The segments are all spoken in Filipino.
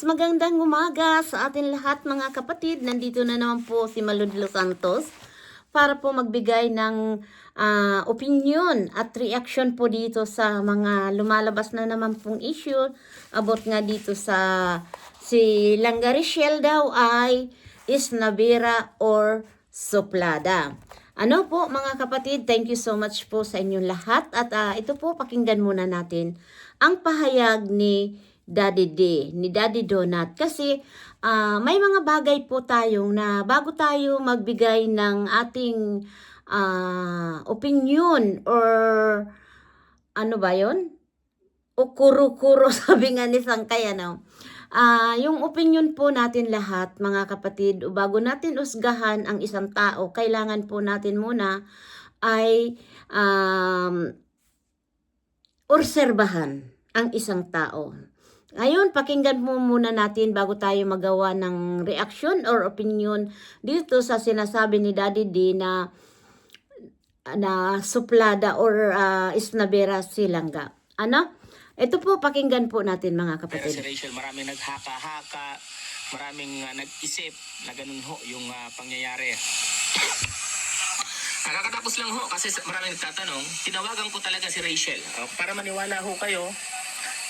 magandang umaga sa atin lahat mga kapatid. Nandito na naman po si Malu de los Santos para po magbigay ng opinion at reaction po dito sa mga lumalabas na naman pong issue about nga dito sa si Langga Rachel daw ay is Navera or Suplada. Ano po mga kapatid, thank you so much po sa inyong lahat at ito po pakinggan muna natin ang pahayag ni Daddy Donut kasi may mga bagay po tayong na bago tayo magbigay ng ating opinion or ano ba yon? O kuro-kuro sabi nga ni Sangkay ano. Yung opinion po natin lahat mga kapatid, o bago natin usgahan ang isang tao, kailangan po natin muna ay obserbahan ang isang tao. Ngayon, pakinggan mo muna natin bago tayo magawa ng reaction or opinion dito sa sinasabi ni Daddy D na Suplada or Isnavera si Langga. Ano? Ito po, pakinggan po natin mga kapatid. Pero si Rachel, maraming naghaka-haka, maraming nag-isip na ganun ho yung pangyayari. Nakakatapos lang ho kasi maraming nagtatanong, tinawagan ko talaga si Rachel. Para maniwala ho kayo,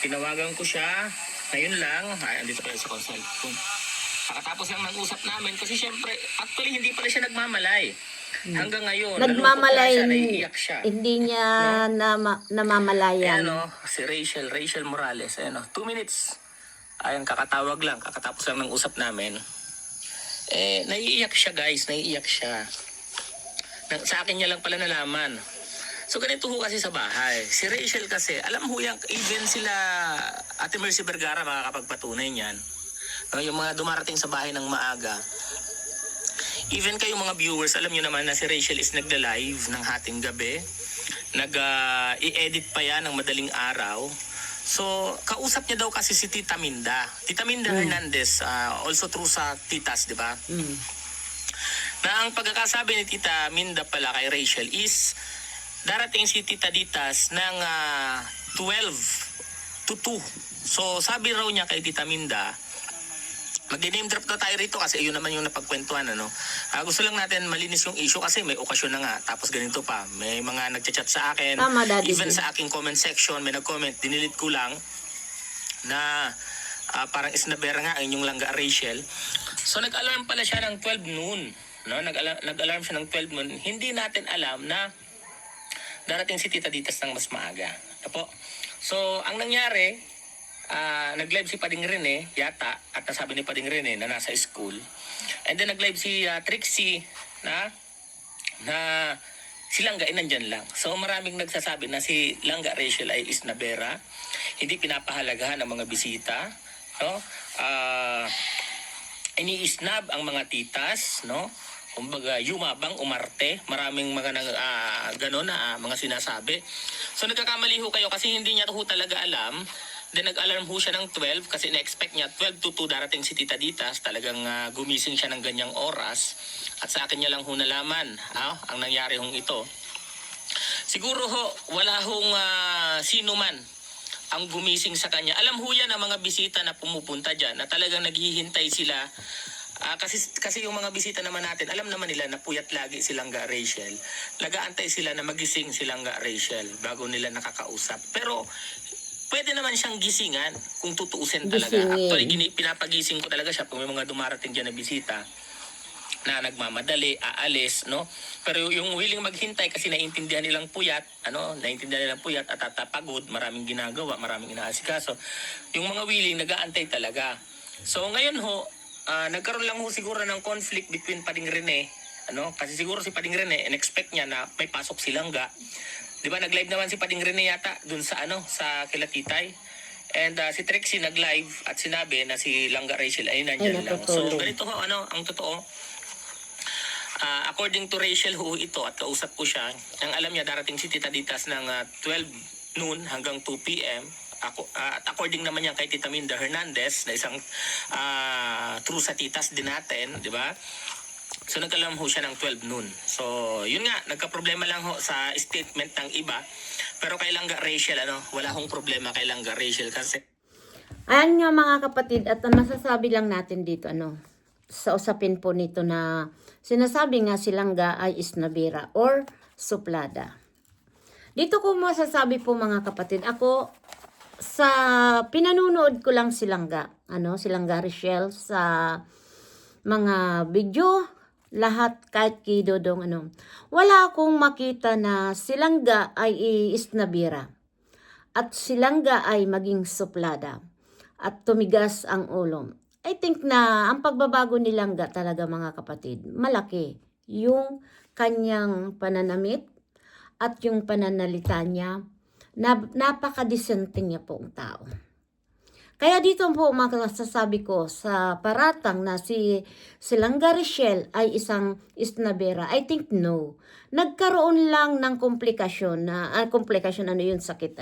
tinawagan ko siya, ngayon lang, andito kayo sa consult phone. Nakatapos lang ng usap namin kasi syempre, actually hindi pa rin siya nagmamalay. Hanggang ngayon, Nagmamalay, naiiyak siya. hindi niya namamalayan. Ayan si Rachel Morales, 2 minutes. Ayan, kakatawag lang, kakatapos lang ng usap namin. Naiiyak siya guys, naiiyak siya. Sa akin niya lang pala nalaman. So ganito ho kasi sa bahay. Si Rachel kasi, alam ho yan, even sila Ate Mercy Vergara makakapagpatunay niyan. Yung mga dumarating sa bahay ng maaga. Even kayo mga viewers, alam niyo naman na si Rachel is nagla-live ng hating gabi. I-edit pa yan ng madaling araw. So, kausap niya daw kasi si Tita Minda. Tita Minda Hernandez, also through sa Titas, di ba? Na ang pagkakasabi ni Tita Minda pala kay Rachel is darating si Tita Ditas ng 12 to 2. So, sabi raw niya kay Tita Minda, mag-name drop na tayo rito kasi yun naman yung napagkwentuhan, ano. Gusto lang natin malinis yung issue kasi may okasyon na nga. Tapos ganito pa, may mga nagchat-chat sa akin. Tama, Daddy. Even sa aking comment section, may nag-comment, dinilit ko lang na parang Isnavera nga ang inyong Langga Rachel. So nag-alarm pala siya ng 12 noon. No? Nag-alarm siya ng 12 noon. Hindi natin alam na darating si Tita Ditas ng mas maaga. Apo. So ang nangyari, nag-live si Pading Rene yata at nasabi ni Pading Rene na nasa school. And then nag-live si Trixie na si Langga ay nandyan lang. So maraming nagsasabi na si Langga Rachel ay Isnavera. Hindi pinapahalagahan ang mga bisita. No? Ini-isnab ang mga titas. No? Kumbaga, yumabang, umarte. Maraming mga gano'n na mga sinasabi. So nagkakamali ho kayo kasi hindi niya ho talaga alam. Then nag-alarm ho siya ng 12 kasi na-expect niya 12 to 2 darating si Tita Ditas. Talagang gumising siya ng ganyang oras. At sa akin niya lang ho nalaman ang nangyari hong ito. Siguro ho, wala hong sino man ang gumising sa kanya. Alam ho yan ang mga bisita na pumupunta dyan na talagang naghihintay sila. Kasi yung mga bisita naman natin, alam naman nila na puyat lagi si Langga Rachel. Nag-aantay sila na magising si Langga Rachel bago nila nakakausap. Pero pwede naman siyang gisingan kung tutuusin talaga. Actually, pinapagising ko talaga siya pag may mga dumarating dyan na bisita na nagmamadali, aalis, no? Pero yung willing maghintay kasi naiintindihan nilang puyat, at tatapagod, maraming ginagawa, maraming inaasikaso. Yung mga willing, nag-aantay talaga. So ngayon ho, nagkaroon lang ho siguro ng conflict between Pading Rene, kasi siguro si Pading Rene, in-expect niya na may pasok si Langga. Di ba nag-live naman si Pading Rene yata dun sa sa kila Titay. And si Trixie nag-live at sinabi na si Langga Rachel ay nandiyan lang. So ganito ho ang totoo. According to Rachel ho ito at kausap ko siya, ang alam niya darating si Tita Ditas ng 12 noon hanggang 2 p.m. At according naman yan kay Tita Minda Hernandez na isang true sa titas din natin, di ba? So nagkalam ho siya ng 12 noon. So yun nga, nagka-problema lang ho sa statement ng iba. Pero kay Langga Rachel, wala hong problema kay Langga Rachel kasi Ayan nga mga kapatid, at ang masasabi lang natin dito, sa usapin po nito na sinasabi nga silangga ay isnabira or suplada. Dito ko masasabi po mga kapatid, ako sa pinanunood ko lang silangga, silangga Richelle sa mga video, lahat kahit kay Dodong wala akong makita na silangga ay isnabira at silangga ay maging suplada at tumigas ang ulo. I think na ang pagbabago ni Langga talaga mga kapatid, malaki yung kanyang pananamit at yung pananalita niya, napaka-decente niya po ang tao. Kaya dito po masasabi ko sa paratang na si Langga Richelle ay isang isnabera, I think no. Nagkaroon lang ng komplikasyon yun, sakit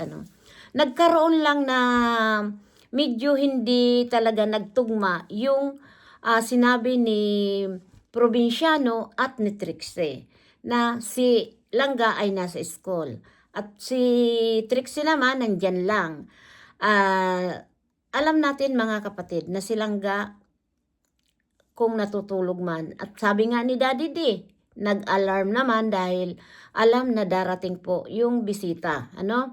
Nagkaroon lang na medyo hindi talaga nagtugma yung sinabi ni Probinsyano at ni Trixie na si Langga ay nasa school at si Trixie naman nandyan lang. Alam natin mga kapatid na si Langga kung natutulog man, at sabi nga ni Daddy D, nag-alarm naman dahil alam na darating po yung bisita, na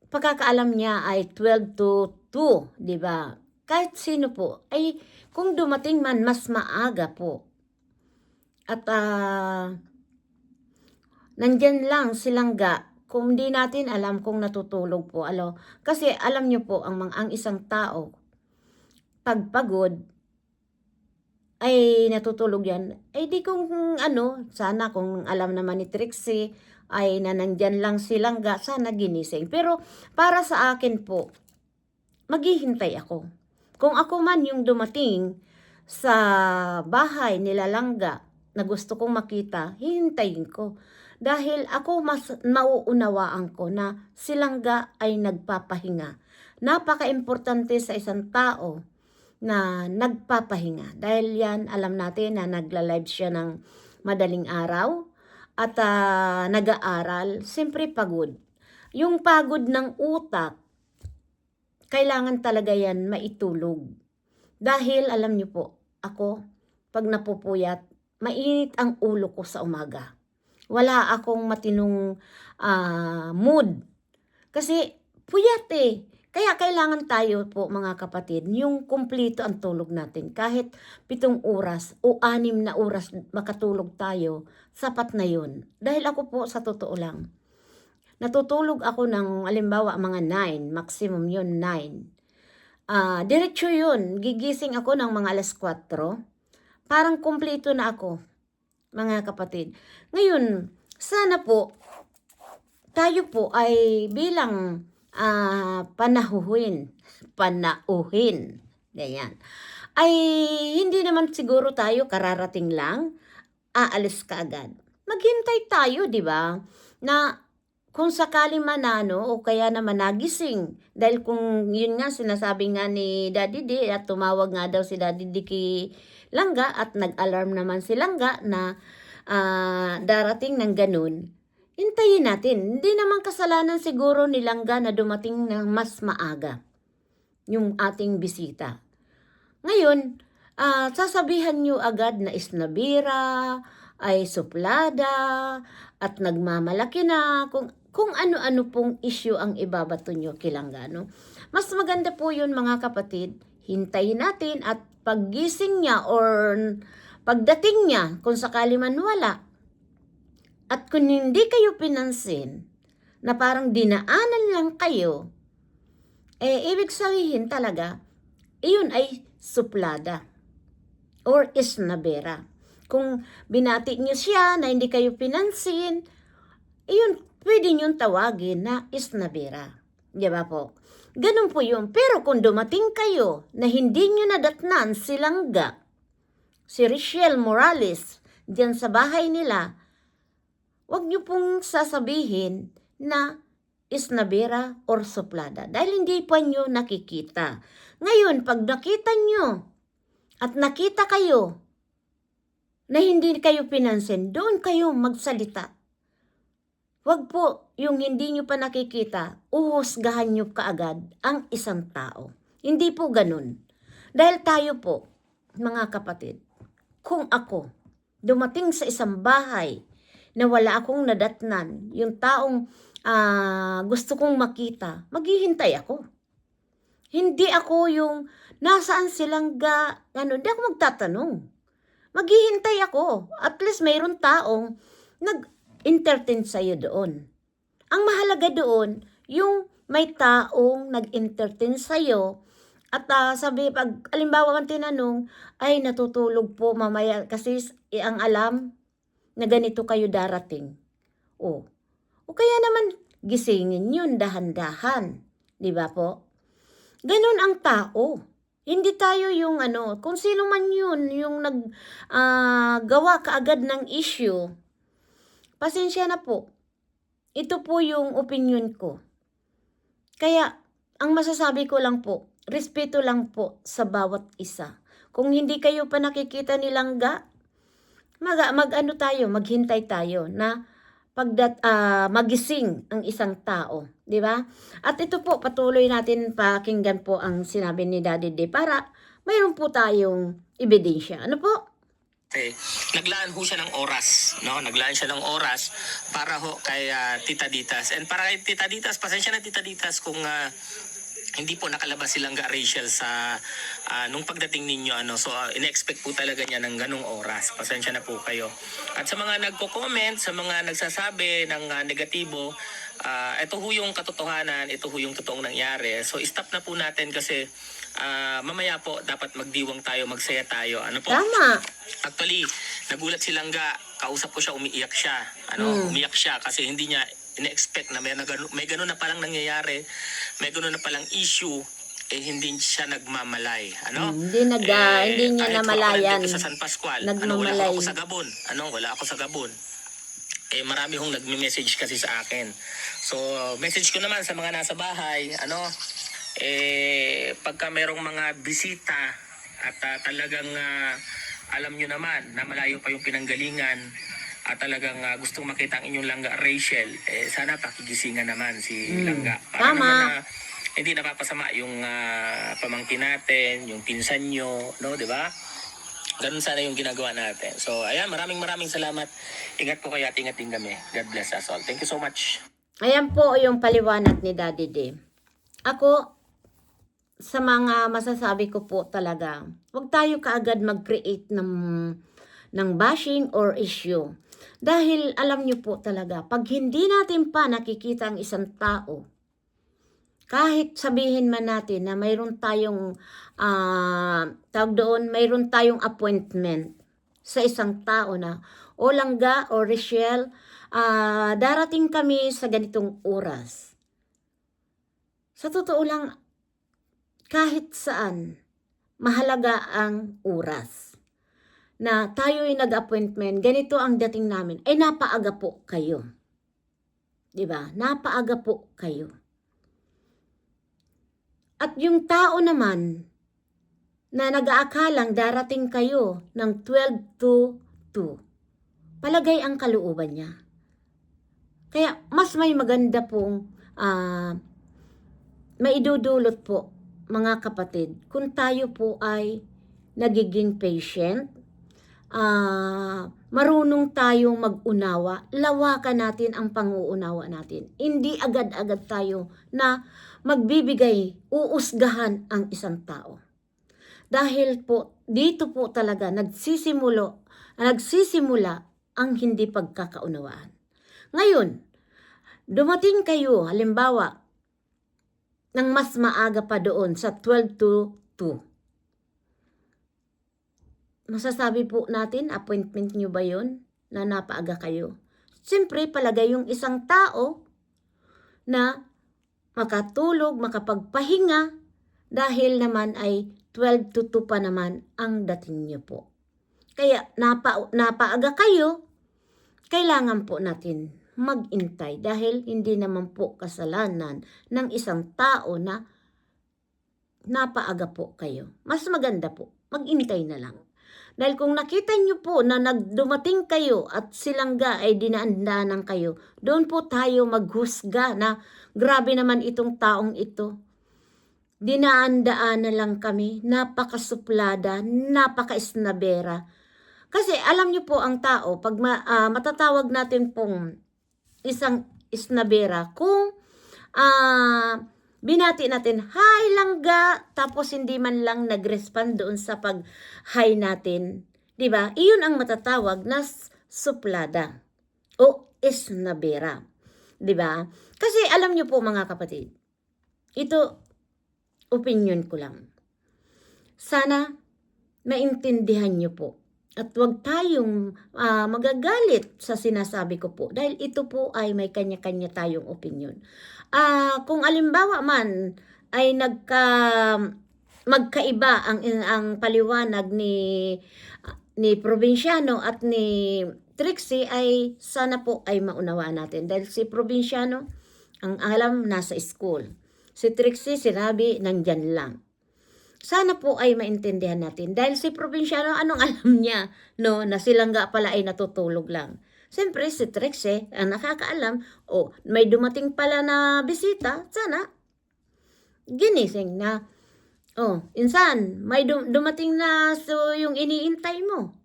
pagkakaalam niya ay 12 to 2, di ba? Kahit sino po, ay kung dumating man, mas maaga po. At nandyan lang si Langga, kung hindi natin alam kung natutulog po. Kasi alam niyo po, ang isang tao, pagpagod, ay natutulog yan. Ay di kung sana kung alam naman ni Trixie, ay nandyan lang si Langga, sana ginising. Pero para sa akin po, maghihintay ako. Kung ako man yung dumating sa bahay nila Langga na gusto kong makita, hihintayin ko. Dahil ako mas mauunawaan ko na si Langga ay nagpapahinga. Napaka-importante sa isang tao na nagpapahinga. Dahil yan, alam natin na nagla-live siya ng madaling araw at nag-aaral, siyempre pagod. Yung pagod ng utak, kailangan talaga yan maitulog. Dahil alam niyo po, ako, pag napupuyat, mainit ang ulo ko sa umaga. Wala akong matinong mood. Kasi puyat eh. Kaya kailangan tayo po mga kapatid, yung kumplito ang tulog natin. Kahit 7 oras o 6 na oras makatulog tayo, sapat na yun. Dahil ako po sa totoo lang, natutulog ako ng alimbawa mga 9, maximum yun 9. Diretso yun, gigising ako ng mga alas 4. Parang kumplito na ako, mga kapatid. Ngayon, sana po, tayo po ay bilang panauhin, ganyan, ay hindi naman siguro tayo kararating lang, aalis ka agad. Maghintay tayo, di ba? Na kung sakali man o kaya naman nagising. Dahil kung yun nga, sinasabi nga ni Daddy D, at tumawag nga daw si Daddy D kay Langga, at nag-alarm naman si Langga na darating ng ganun, hintayin natin. Hindi naman kasalanan siguro ni Langga na dumating ng mas maaga yung ating bisita. Ngayon, sasabihan nyo agad na isnabira, ay suplada, at nagmamalaki na, kung ano-ano pong issue ang ibabato nyo kay Langga, Mas maganda po yun mga kapatid, hintayin natin at paggising niya or pagdating niya, kung sakali man wala, at kung hindi kayo pinansin, na parang dinaanan lang kayo, ibig sabihin talaga, iyon ay suplada or isnabera. Kung binati niyo siya na hindi kayo pinansin, iyon pwede niyong tawagin na isnabera. Di ba po? Ganun po yun. Pero kung dumating kayo na hindi niyo nadatnan si Langga, si Richelle Morales, diyan sa bahay nila, wag niyo pong sasabihin na isnabera or suplada. Dahil hindi pa niyo nakikita. Ngayon, pag nakita niyo at nakita kayo na hindi kayo pinansin, doon kayo magsalita. Wag po yung hindi nyo pa nakikita, uhusgahan nyo kaagad ang isang tao. Hindi po ganun. Dahil tayo po, mga kapatid, kung ako dumating sa isang bahay na wala akong nadatnan, yung taong gusto kong makita, maghihintay ako. Hindi ako yung nasaan silang hindi ako magtatanong. Maghihintay ako. At least mayroon taong nag-entertain sa'yo doon. Ang mahalaga doon, yung may taong nag-entertain sa'yo at pag alimbawa kang tinanong, ay natutulog po mamaya kasi ang alam na ganito kayo darating. O kaya naman gisingin yun dahan-dahan. Di ba po? Ganon ang tao. Hindi tayo yung kung sino man yun, yung gawa kaagad ng issue. Pasensya na po. Ito po yung opinion ko. Kaya, ang masasabi ko lang po, respeto lang po sa bawat isa. Kung hindi kayo pa nakikita nilang maghintay tayo na magising ang isang tao, di ba? At ito po, patuloy natin pakinggan po ang sinabi ni Daddy D para mayroon po tayong ebidensya. Ano po? Naglaan ho siya ng oras, no? Naglaan siya ng oras para ho kay Tita Ditas. And para kay Tita Ditas, pasensya na Tita Ditas kung hindi po nakalabas silang Rachel sa nung pagdating ninyo so ina-expect po talaga niya ng ganung oras. Pasensya na po kayo. At sa mga nagko-comment, sa mga nagsasabi ng negatibo, ito ho yung katotohanan, ito ho yung totoong nangyari. So stop na po natin kasi mamaya po dapat magdiwang tayo, magsaya tayo. Ano po? Tama. Actually, nagulat si Langga, kausap ko siya, umiiyak siya. Umiyak siya kasi hindi niya ina-expect na may ganun na palang nangyayari, may ganun na palang issue, hindi siya nagmamalay. Hindi niya namalayan. Sa San Pascual, Nagmamalay. wala ako sa Gabon. Wala ako sa Gabon. Marami hong nagme-message kasi sa akin. So, message ko naman sa mga nasa bahay, pagka merong mga bisita at talagang alam nyo naman na malayo pa yung pinanggalingan at talagang gustong makita ang inyong Langga Rachel, sana pakigisingan naman si Langga. Para Tama. naman hindi napapasama yung pamangkin natin, yung pinsan nyo, no, di ba? Ganun sana yung ginagawa natin. So, ayan, maraming salamat. Ingat po kayo at ingat din kami. God bless us all. Thank you so much. Ayan po yung paliwanag ni Daddy D. Ako, sa mga masasabi ko po talaga, huwag tayo kaagad mag-create ng bashing or issue. Dahil alam nyo po talaga, pag hindi natin pa nakikita ang isang tao, kahit sabihin man natin na mayroon tayong mayroon tayong appointment sa isang tao na, o Langga o Rachel, darating kami sa ganitong oras. Sa totoo lang, kahit saan, mahalaga ang oras. Na tayo'y nag-appointment, ganito ang dating namin, ay napaaga po kayo. Diba? Napaaga po kayo. At yung tao naman, na nag-aakalang darating kayo ng 12 to 2, palagay ang kalooban niya. Kaya mas may maganda pong maidudulot po, mga kapatid, kung tayo po ay nagiging patient, marunong tayong mag-unawa, lawakan natin ang pang-uunawa natin. Hindi agad-agad tayo na magbibigay, uusgahan ang isang tao. Dahil po, dito po talaga nagsisimula ang hindi pagkakaunawaan. Ngayon, dumating kayo, halimbawa, ng mas maaga pa doon sa 12 to 2. Masasabi po natin, appointment nyo ba yun na napaaga kayo? Siyempre, palagay yung isang tao na makatulog, makapagpahinga, dahil naman ay 12 to 2 pa naman ang dating nyo po. Kaya napaaga kayo, kailangan po natin mag-intay dahil hindi naman po kasalanan ng isang tao na napaaga po kayo. Mas maganda po, mag-intay na lang. Dahil kung nakita nyo po na dumating kayo at silangga ay dinaan-daanan kayo, doon po tayo maghusga na grabe naman itong taong ito. Dinaan-daanan lang kami, napakasuplada, napaka-isnabera. Kasi alam nyo po ang tao, pag matatawag natin pong isang isnabera, kung binati natin, hi langga, tapos hindi man lang nag-respond doon sa pag-hi natin. Diba? Iyon ang matatawag na suplada o isnabera. Diba? Kasi alam nyo po mga kapatid, ito, opinion ko lang. Sana maintindihan nyo po. At huwag tayong magagalit sa sinasabi ko po. Dahil ito po ay may kanya-kanya tayong opinion. Kung alimbawa man ay magkaiba ang paliwanag ni Probinsyano at ni Trixie, ay sana po ay maunawaan natin. Dahil si Probinsyano, ang alam, nasa school. Si Trixie, sinabi, nandyan lang. Sana po ay maintindihan natin. Dahil si Probinsyano, anong alam niya? No, na silangga pala ay natutulog lang. Siyempre, si Trixie, ang nakakaalam, may dumating pala na bisita, sana ginising na. Insan, may dumating na yung iniintay mo.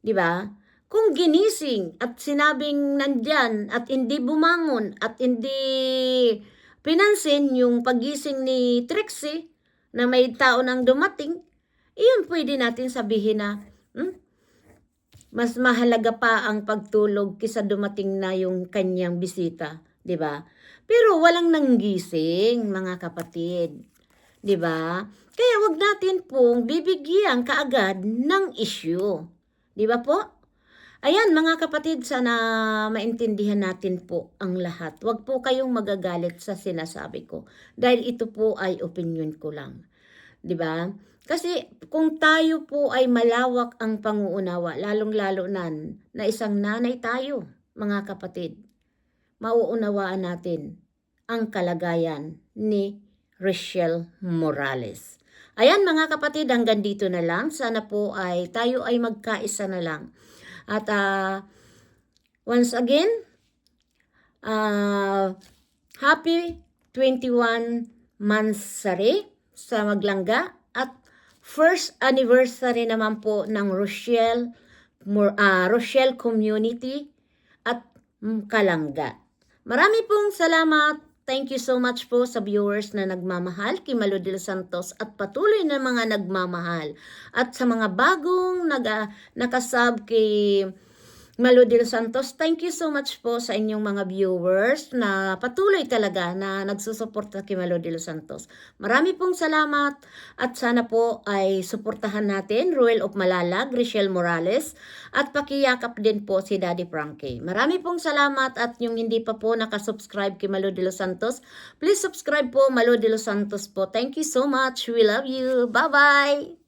Di ba? Kung ginising at sinabing nandyan at hindi bumangon at hindi pinansin yung pagising ni Trixie na may tao nang dumating, iyon pwede natin sabihin na mas mahalaga pa ang pagtulog kaysa dumating na yung kanyang bisita, 'di ba? Pero walang nanggising, mga kapatid, 'di ba? Kaya wag natin pong bibigyan kaagad ng issue, 'di ba po? Ayan mga kapatid, sana maintindihan natin po ang lahat. Huwag po kayong magagalit sa sinasabi ko dahil ito po ay opinion ko lang. 'Di ba? Kasi kung tayo po ay malawak ang panguunawa, lalong-lalo na isang nanay tayo, mga kapatid, mauunawaan natin ang kalagayan ni Rochelle Morales. Ayan mga kapatid, hanggang dito na lang. Sana po ay tayo ay magkaisa na lang. At once again, happy 21 monthsary sa Maglangga at first anniversary naman po ng Rochelle Community at Kalangga. Marami pong salamat. Thank you so much po sa viewers na nagmamahal kay Malo de los Santos at patuloy na mga nagmamahal. At sa mga bagong nakasub kay Malo de los Santos, thank you so much po sa inyong mga viewers na patuloy talaga na nagsusuporta kay Malo de los Santos. Marami pong salamat at sana po ay suportahan natin Ruel of Malalag, Rochelle Morales at pakiyakap din po si Daddy Frankie. Marami pong salamat at yung hindi pa po nakasubscribe kay Malo de los Santos, please subscribe po Malo de los Santos po. Thank you so much. We love you. Bye-bye!